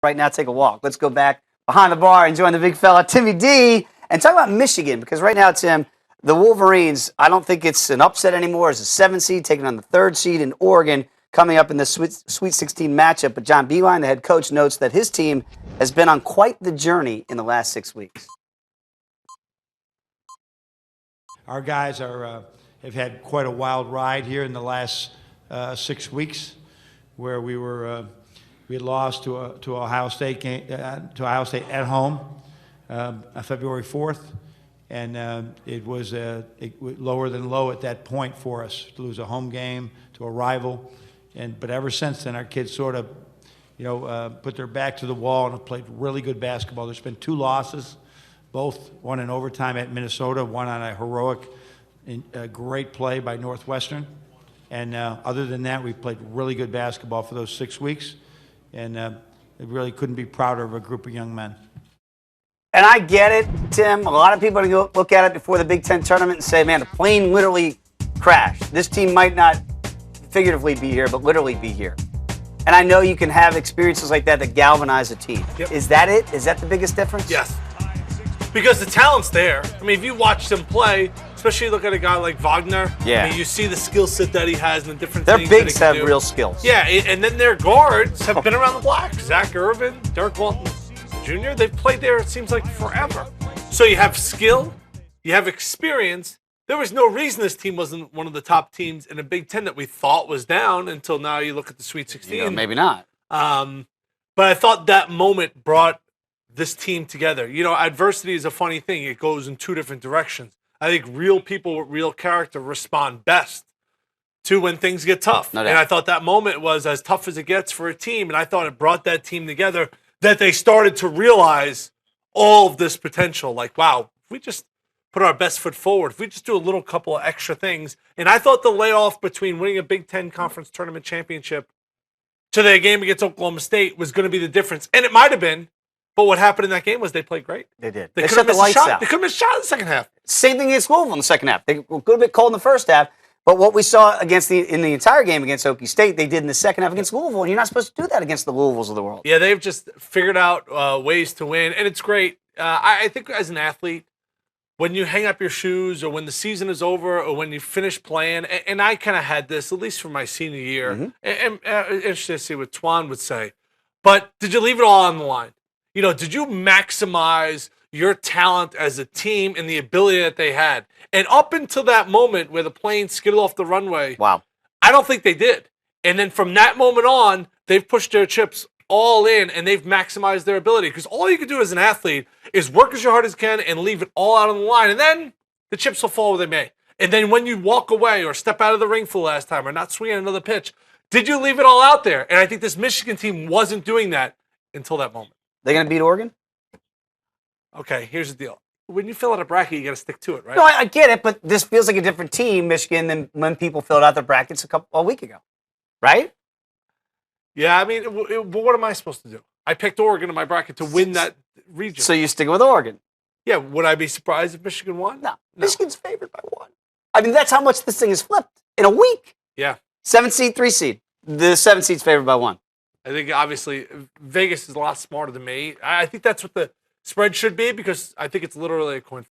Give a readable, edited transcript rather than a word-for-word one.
right now, take a walk. Let's go back behind the bar and join the big fella, Timmy D, and talk about Michigan, because right now, Tim, the Wolverines, I don't think it's an upset anymore. It's a 7 seed taking on the 3rd seed in Oregon coming up in the Sweet 16 matchup. But John Beilein, the head coach, notes that his team has been on quite the journey in the last 6 weeks. Our guys have had quite a wild ride here in the last 6 weeks, where we had lost to Ohio State at home February 4th, and it was lower than low at that point for us to lose a home game to a rival, but ever since then our kids sort of put their back to the wall and have played really good basketball. There's been 2 losses. Both one in overtime at Minnesota, one on a heroic, great play by Northwestern. And other than that, we've played really good basketball for those 6 weeks. And really couldn't be prouder of a group of young men. And I get it, Tim. A lot of people are going to look at it before the Big Ten tournament and say, man, the plane literally crashed. This team might not figuratively be here, but literally be here. And I know you can have experiences like that galvanize a team. Yep. Is that it? Is that the biggest difference? Yes. Because the talent's there. I mean, if you watch them play, especially look at a guy like Wagner. Yeah. I mean, you see the skill set that he has and the different Their things bigs that he have can do. real skills. Yeah, and then their guards have been around the block. Zach Irvin, Dirk Walton Jr., they've played there, it seems like, forever. So you have skill, you have experience. There was no reason this team wasn't one of the top teams in a Big Ten that we thought was down until now you look at the Sweet 16. Maybe not. But I thought that moment brought this team together. Adversity is a funny thing. It goes in 2 different directions. I think real people with real character respond best to when things get tough. No doubt. And I thought that moment was as tough as it gets for a team, and I thought it brought that team together, that they started to realize all of this potential. Like, wow, if we just put our best foot forward, if we just do a little couple of extra things. And I thought the layoff between winning a Big Ten Conference Tournament championship to their game against Oklahoma State was going to be the difference. And it might have been, but what happened in that game was they played great. They did. They They could shut have the missed a lights shot. out. They could have missed a shot in the second half. Same thing against Louisville in the second half. They were a little bit cold in the first half, but what we saw in the entire game against Okie State, they did in the second half against Louisville, and you're not supposed to do that against the Louisvilles of the world. Yeah, they've just figured out ways to win, and it's great. I think as an athlete, when you hang up your shoes or when the season is over or when you finish playing, and I kind of had this, at least for my senior year, and interested to see what Twan would say, but did you leave it all on the line? Did you maximize your talent as a team and the ability that they had? And up until that moment where the plane skidded off the runway, Wow. I don't think they did. And then from that moment on, they've pushed their chips all in and they've maximized their ability. Because all you can do as an athlete is work as hard as you can and leave it all out on the line. And then the chips will fall where they may. And then when you walk away or step out of the ring for the last time or not swing at another pitch, did you leave it all out there? And I think this Michigan team wasn't doing that until that moment. They're going to beat Oregon? Okay, here's the deal. When you fill out a bracket, you got to stick to it, right? No, I get it, but this feels like a different team, Michigan, than when people filled out their brackets a week ago, right? Yeah, I mean, but what am I supposed to do? I picked Oregon in my bracket to win that region. So you're sticking with Oregon? Yeah, would I be surprised if Michigan won? No. Michigan's favored by 1. I mean, that's how much this thing is flipped in a week. Yeah. 7 seed, 3 seed. The 7 seed's favored by 1. I think, obviously, Vegas is a lot smarter than me. I think that's what the spread should be because I think it's literally a coin